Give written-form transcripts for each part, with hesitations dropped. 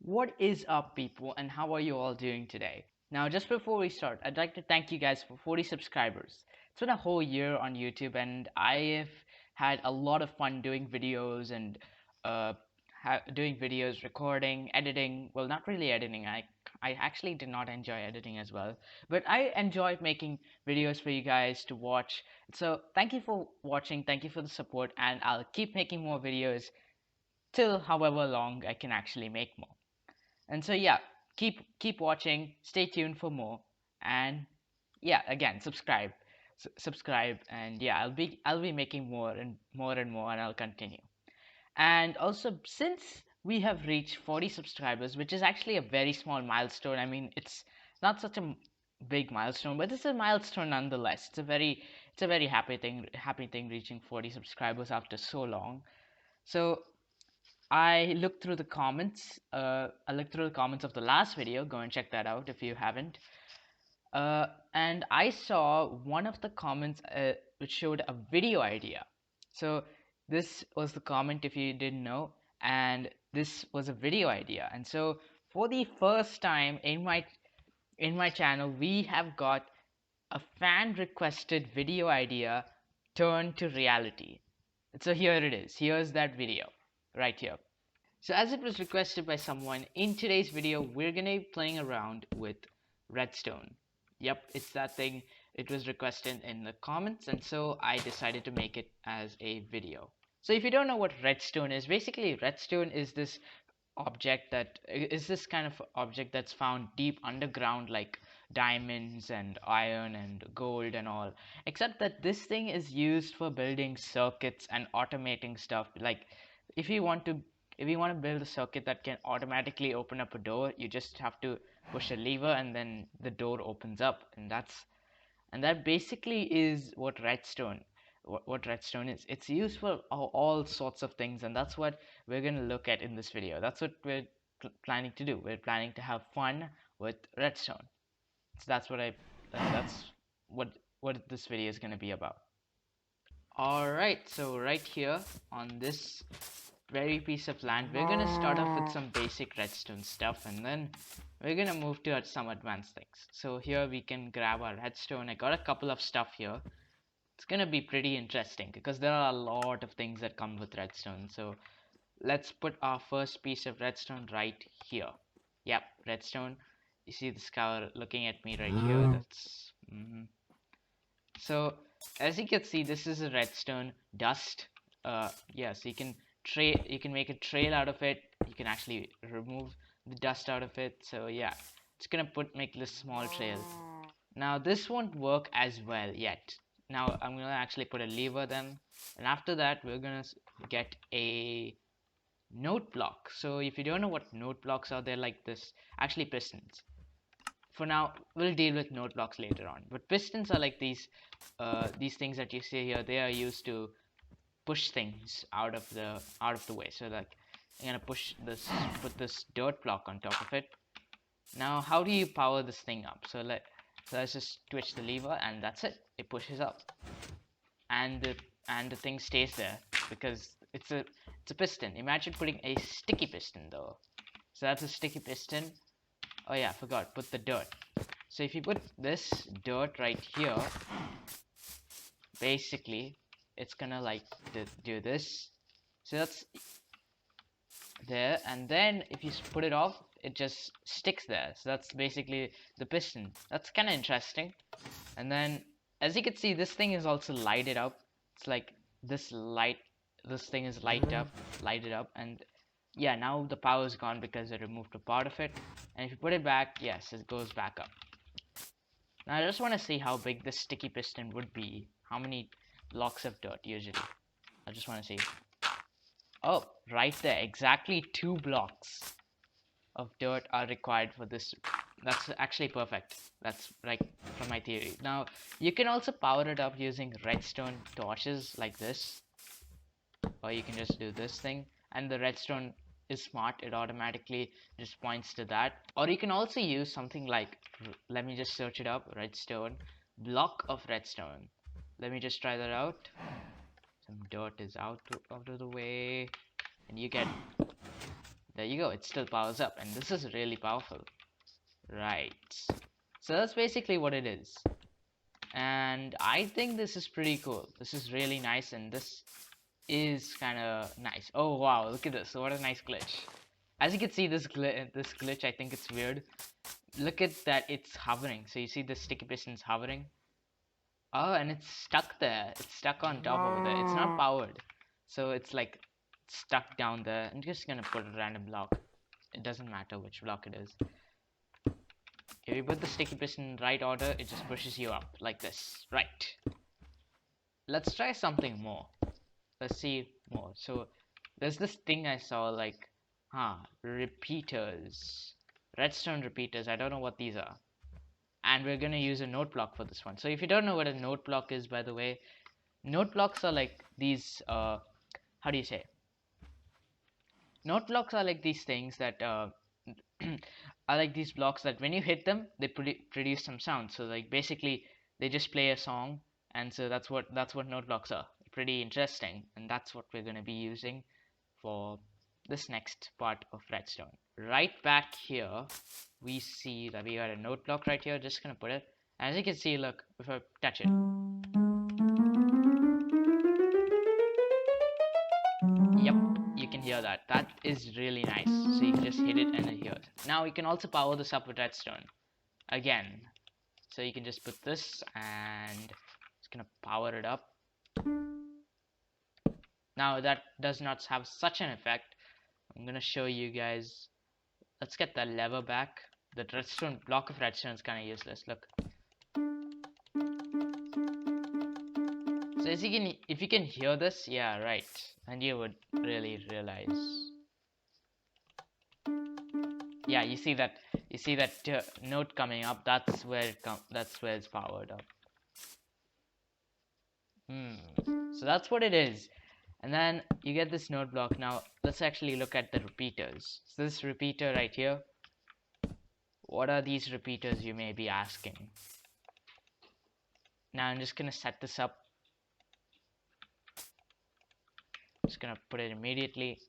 What is up, people, and how are you all doing today? Now, just before we start, I'd like to thank you guys for 40 subscribers. It's been a whole year on YouTube, and I have had a lot of fun doing videos and uh, doing videos, recording, editing. Well, not really editing. I actually did not enjoy editing as well, but I enjoyed making videos for you guys to watch. So, thank you for watching. Thank you for the support, and I'll keep making more videos till however long I can actually make more. And so yeah, keep watching, stay tuned for more, and yeah, again, subscribe, and yeah, I'll be making more and more and more, and I'll continue. And also, since we have reached 40 subscribers, which is actually a very small milestone. I mean, it's not such a big milestone, but it's a milestone nonetheless. It's a very happy thing reaching 40 subscribers after so long. So I looked through the comments. I looked through the comments of the last video. Go and check that out if you haven't. And I saw one of the comments which showed a video idea. So this was the comment if you didn't know, and this was a video idea. And so for the first time in my channel, we have got a fan requested video idea turned to reality. So here it is. Here's that video right here. So as it was requested by someone, in today's video, we're gonna be playing around with Redstone. Yep, it's that thing. It was requested in the comments, and so I decided to make it as a video. So if you don't know what Redstone is, basically Redstone is this kind of object that's found deep underground, like diamonds and iron and gold and all, except that this thing is used for building circuits and automating stuff. Like if you want to if you want to build a circuit that can automatically open up a door, you just have to push a lever and then the door opens up, and that basically is what redstone is. It's used for all sorts of things, and that's what we're going to look at in this video. That's what we're planning to do. We're planning to have fun with redstone. So that's what what this video is going to be about. All right, so right here on this very piece of land, we're going to start off with some basic redstone stuff, and then we're going to move to some advanced things. So here we can grab our redstone. I got a couple of stuff here. It's going to be pretty interesting because there are a lot of things that come with redstone. So let's put our first piece of redstone right here. Yep, redstone. You see the scar looking at me right here. That's So as you can see, this is a redstone dust. Yeah, so you can make a trail out of it. You can actually remove the dust out of it. So yeah, it's gonna make this small trail. Now this won't work as well yet. Now I'm gonna actually put a lever then, and after that we're gonna get a note block. So if you don't know what note blocks are, they're like this, actually pistons. For now, we'll deal with note blocks later on. But pistons are like these things that you see here. They are used to push things out of the way. So like I'm gonna put this dirt block on top of it. Now, how do you power this thing up? So let's just twitch the lever, and that's it. It pushes up, and the thing stays there because it's a piston. Imagine putting a sticky piston though. So that's a sticky piston. Oh yeah, I forgot. Put the dirt. So if you put this dirt right here, basically it's gonna like do this. So that's there, and then if you put it off, it just sticks there. So that's basically the piston. That's kind of interesting. And then as you can see, this thing is also lighted up. It's like this thing is lighted up, and yeah, now the power is gone because I removed a part of it. And if you put it back, yes, it goes back up. Now I just want to see how big this sticky piston would be. How many blocks of dirt usually? I just want to see. Oh, right there. Exactly 2 blocks of dirt are required for this. That's actually perfect. That's like from my theory. Now you can also power it up using redstone torches like this, or you can just do this thing, and the redstone is smart. It automatically just points to that. Or you can also use something like, let me just search it up, redstone block of redstone. Let me just try that out. Some dirt is out of the way, and you get There you go, it still powers up, and this is really powerful. Right. So that's basically what it is. And I think this is pretty cool. This is really nice, and this is kind of nice. Oh wow, look at this. What a nice glitch. As you can see, this glitch, I think it's weird. Look at that, it's hovering. So you see the sticky pistons hovering? Oh, and it's stuck there. It's stuck on top over there. It's not powered. So it's like stuck down there. I'm just gonna put a random block. It doesn't matter which block it is. If you put the sticky piston in the right order, it just pushes you up like this. Right. Let's try something more. Let's see more. So there's this thing I saw, like, repeaters. Redstone repeaters. I don't know what these are. And we're gonna use a note block for this one. So if you don't know what a note block is, by the way, note blocks are like these, how do you say? Note blocks are like these things that are like these blocks that when you hit them, they produce some sound. So like basically, they just play a song, and so that's what note blocks are. Pretty interesting, and that's what we're gonna be using for this next part of Redstone. Right back here, we see that we got a note block right here. Just gonna put it. As you can see, look, if I touch it, yep, you can hear that. That is really nice. So you can just hit it and it hears. Now you can also power this up with redstone. Again. So you can just put this and it's gonna power it up. Now that does not have such an effect. I'm gonna show you guys. Let's get that lever back. The redstone block of redstone is kinda useless. Look. So as you can, if you can hear this, yeah, right, and you would really realize. Yeah, you see that note coming up. That's where it's powered up. So that's what it is. And then you get this note block. Now let's actually look at the repeaters. So this repeater right here. What are these repeaters, you may be asking? Now I'm just gonna set this up. Just gonna put it immediately.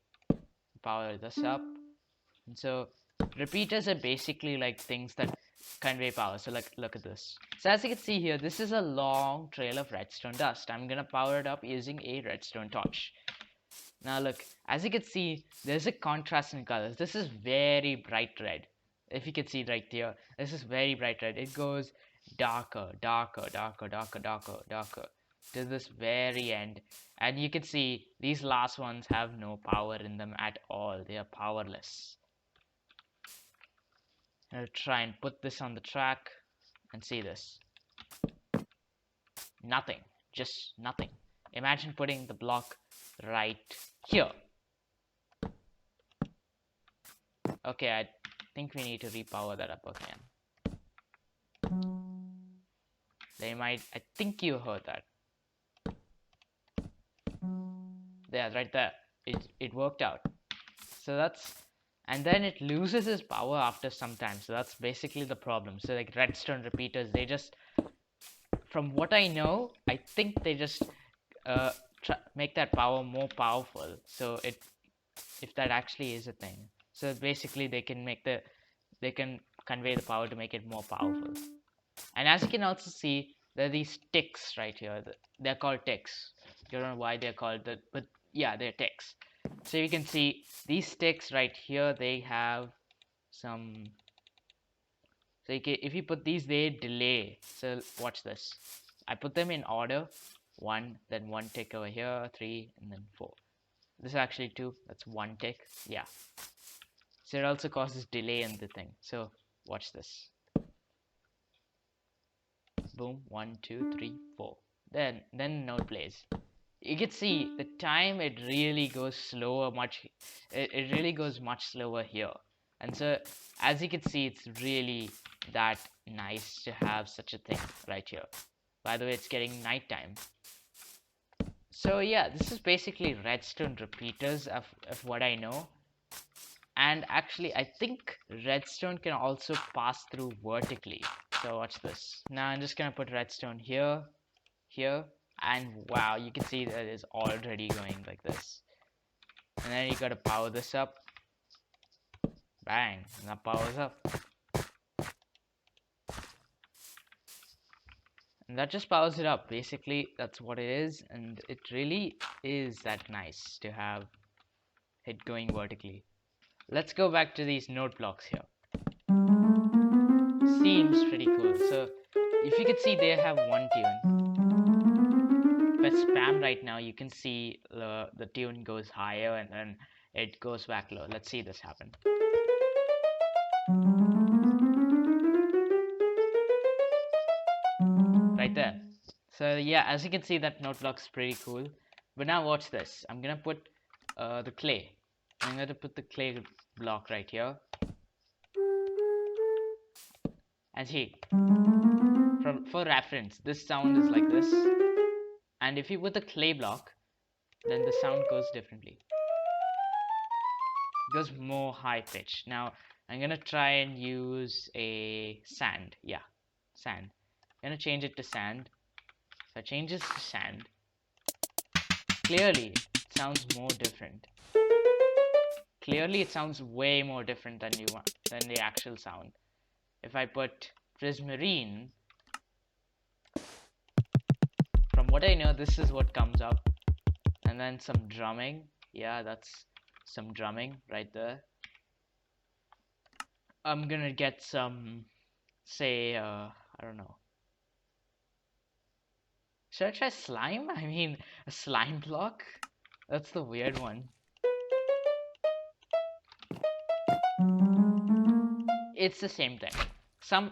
Power this up. And so repeaters are basically like things that convey power. So like, look at this. So as you can see here, this is a long trail of redstone dust. I'm gonna power it up using a redstone torch. Now look, as you can see, there's a contrast in colors. This is very bright red. If you can see right here, this is very bright red. It goes darker, darker, darker, darker, darker, darker to this very end. And you can see these last ones have no power in them at all. They are powerless. I'll try and put this on the track and see this. Nothing. Just nothing. Imagine putting the block right here. Okay, I think we need to repower that up again. I think you heard that. Yeah, right there. It worked out. So that's, and then it loses its power after some time. So that's basically the problem. So like redstone repeaters, they just, from what I know, I think they just make that power more powerful. So if that actually is a thing. So basically they can convey the power to make it more powerful. And as you can also see, there are these ticks right here. They're called ticks. I don't know why they're called that, but yeah, they're ticks. So you can see these ticks right here, they have some. So if you put these, they delay. So watch this. I put them in order. 1, then 1 tick over here, 3, and then 4. This is actually 2. That's 1 tick. Yeah. So it also causes delay in the thing. So watch this. Boom, 1, 2, 3, 4. Then note plays. You can see the time it really goes slower. It really goes much slower here. And so as you can see, it's really that nice to have such a thing right here. By the way, it's getting nighttime. So yeah, this is basically redstone repeaters of what I know. And actually, I think redstone can also pass through vertically. So watch this. Now I'm just gonna put redstone here, here, and wow, you can see that it's already going like this. And then you gotta power this up. Bang, and that powers up. And that just powers it up. Basically, that's what it is, and it really is that nice to have it going vertically. Let's go back to these note blocks here. Seems pretty cool. So, if you could see, they have one tune. If I spam right now, you can see the tune goes higher and then it goes back low. Let's see this happen. Right there. So yeah, as you can see, that note block's pretty cool. But now watch this. I'm gonna put the clay. I'm gonna put the clay block right here. And see, for reference, this sound is like this. And if you put the clay block, then the sound goes differently. It goes more high pitch. Now I'm gonna try and use a sand. Yeah, sand. I'm gonna change it to sand. If I change this to sand, clearly it sounds more different. Clearly it sounds way more different than than the actual sound. If I put prismarine, from what I know, this is what comes up. And then some drumming. Yeah, that's some drumming right there. I'm gonna get some, say, I don't know. Should I try slime? I mean, a slime block? That's the weird one. It's the same thing.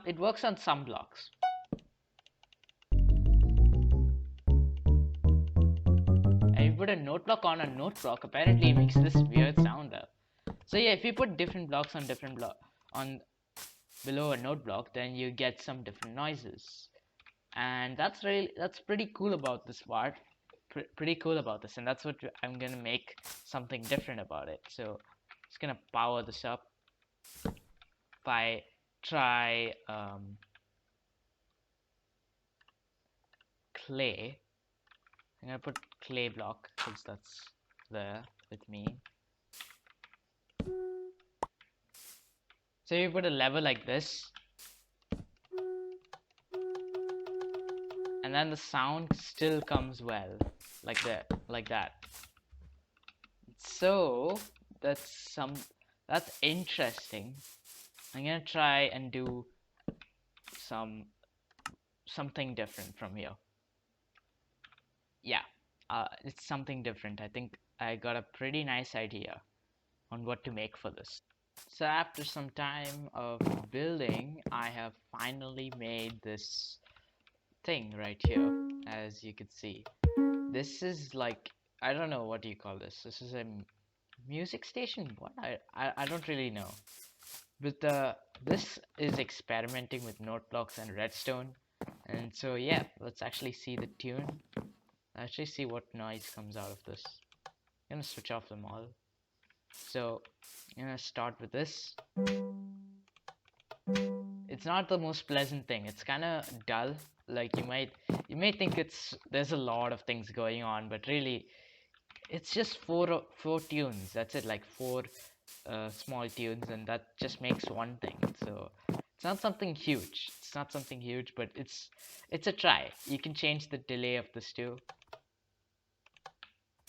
It works on some blocks. And you put a note block on a note block, apparently it makes this weird sound up. So yeah, if you put different blocks on on below a note block, then you get some different noises. And that's pretty cool about this part. Pretty cool about this, and that's what I'm gonna make something different about it. So just gonna power this up. If I try clay, I'm gonna put clay block because that's there with me. So you put a level like this, and then the sound still comes well, like that. So that's that's interesting. I'm gonna try and do some something different from here. Yeah, it's something different. I think I got a pretty nice idea on what to make for this. So after some time of building, I have finally made this thing right here, as you can see. This is like, I don't know, what do you call this? This is a music station? What? I don't really know. But this is experimenting with note blocks and redstone. And so yeah, let's actually see the tune. Actually see what noise comes out of this. I'm gonna switch off them all. So I'm gonna start with this. It's not the most pleasant thing. It's kind of dull. Like you may think there's a lot of things going on, but really it's just four tunes. That's it, like four small tunes, and that just makes one thing. So it's not something huge. It's not something huge, but it's a try. You can change the delay of this too.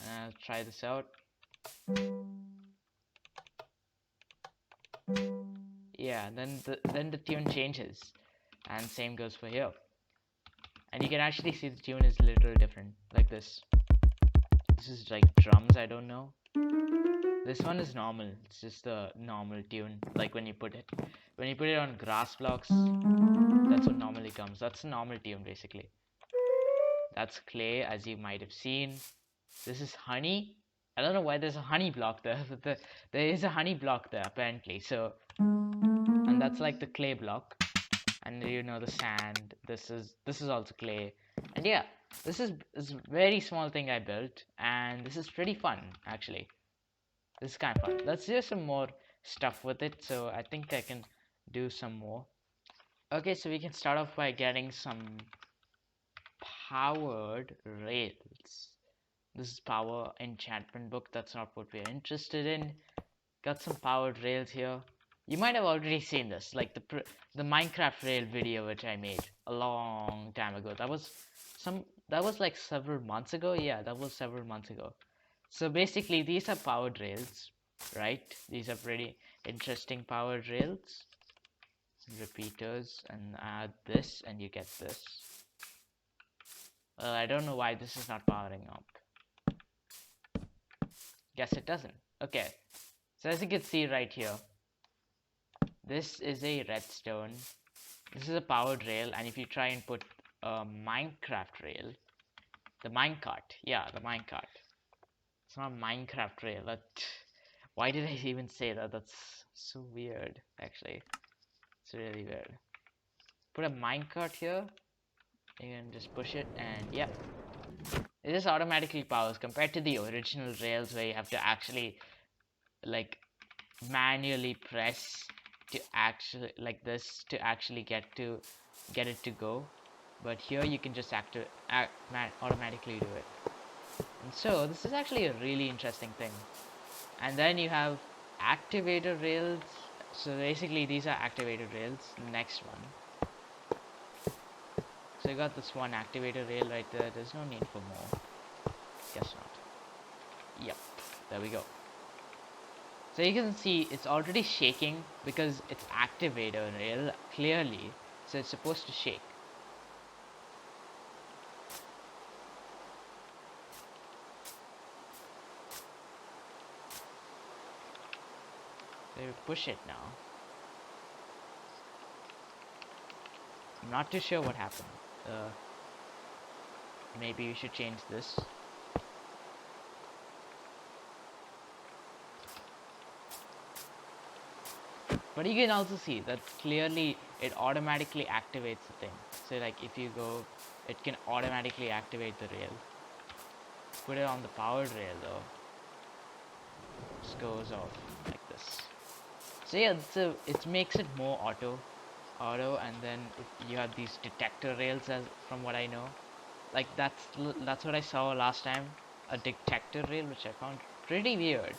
I'll try this out. Yeah, then the tune changes, and same goes for here. And you can actually see the tune is a little different, like this. This is like drums. I don't know. This one is normal. It's just a normal tune. Like when you put it on grass blocks, that's what normally comes. That's a normal tune basically. That's clay, as you might have seen. This is honey. I don't know why there's a honey block there, but there is a honey block there apparently. So, and that's like the clay block. And you know the sand. This is also clay. And yeah, this is a very small thing I built, and this is pretty fun actually. This is kind of fun. Let's do some more stuff with it. So I think I can do some more. Okay, so we can start off by getting some powered rails. This is power enchantment book. That's not what we're interested in. Got some powered rails here. You might have already seen this, like the Minecraft rail video which I made a long time ago. That was like several months ago. Yeah, that was several months ago. So basically, these are powered rails, right? These are pretty interesting powered rails. Repeaters, and add this, and you get this. I don't know why this is not powering up. Guess it doesn't. Okay. So as you can see right here, this is a redstone. This is a powered rail, and if you try and put a Minecraft rail, the minecart, yeah, the minecart. It's not Minecraft rail. Why did I even say that? That's so weird, actually. It's really weird. Put a minecart here. You can just push it, and yeah, it just automatically powers compared to the original rails where you have to actually like manually press to actually like this to actually get it to go. But here you can just automatically do it. And so this is actually a really interesting thing. And then you have activator rails. So basically these are activator rails. Next one. So you got this one activator rail right there. There's no need for more. Guess not. Yep. There we go. So you can see it's already shaking because it's activator rail clearly. So it's supposed to shake. So you push it now. I'm not too sure what happened. Maybe we should change this. But you can also see that clearly it automatically activates the thing. So like if you go, it can automatically activate the rail. Put it on the powered rail though. Just goes off like this. So yeah, so it makes it more auto, and then you have these detector rails as from what I know. Like that's what I saw last time, a detector rail, which I found pretty weird.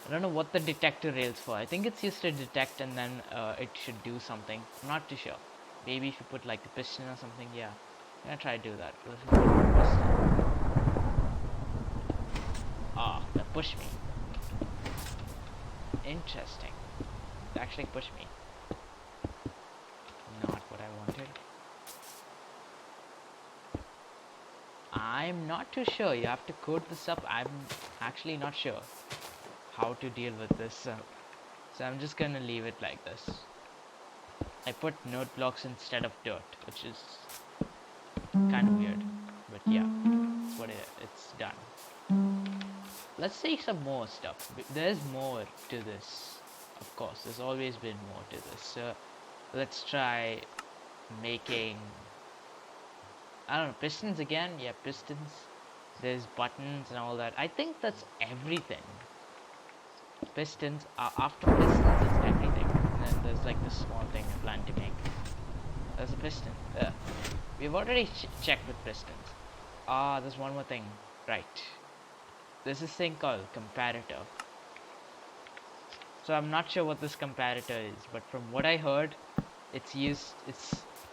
I don't know what the detector rail's for. I think it's used to detect and then it should do something. I'm not too sure. Maybe if you put like the piston or something, yeah. I'm gonna try to do that. Ah, that pushed me. Interesting. It actually pushed me. Not what I wanted. I'm not too sure. You have to code this up. I'm actually not sure how to deal with this. So I'm just gonna leave it like this. I put note blocks instead of dirt, which is kind of weird. But yeah, that's what it's done. Let's see some more stuff. There's more to this. Of course, there's always been more to this. So let's try making, I don't know, pistons again. Yeah, pistons. There's buttons and all that. I think that's everything. Pistons are after pistons, it's everything. And then there's like this small thing I plan to make. There's a piston. We've already checked with pistons. There's one more thing. Right. There's this thing called comparator. So I'm not sure what this comparator is, but from what I heard, it's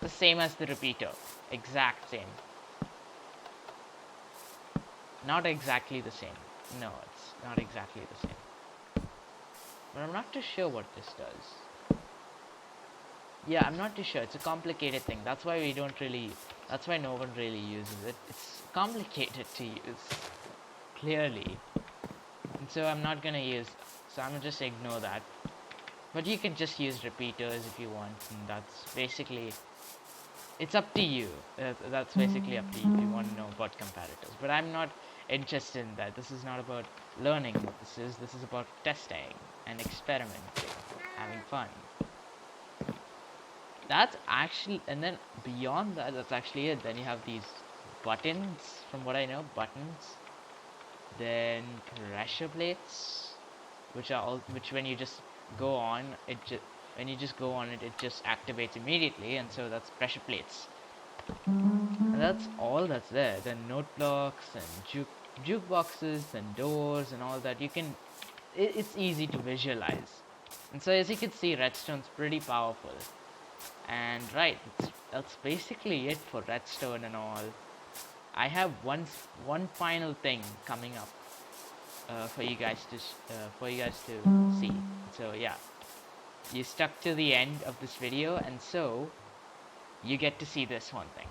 the same as the repeater. Exact same. Not exactly the same. No, it's not exactly the same. But I'm not too sure what this does. Yeah, I'm not too sure. It's a complicated thing. That's why no one really uses it. It's complicated to use, clearly. And so I'm not gonna use, so I'm gonna just ignore that. But you can just use repeaters if you want, and that's basically, it's up to you. That's basically up to you if you want to know about comparators. But I'm not interested in that. This is not about learning what this is. This is about testing and experimenting, having fun. That's actually, and then beyond that, that's actually it. Then you have these buttons, from what I know, buttons. Then pressure plates, which when you just go on, when you just go on it, it just activates immediately, and so that's pressure plates. And that's all that's there. Then note blocks and jukeboxes and doors and all that. It's easy to visualize. And so as you can see, redstone's pretty powerful. And right, that's basically it for redstone and all. I have one final thing coming up for you guys to see. So yeah, you stuck to the end of this video, and so you get to see this one thing.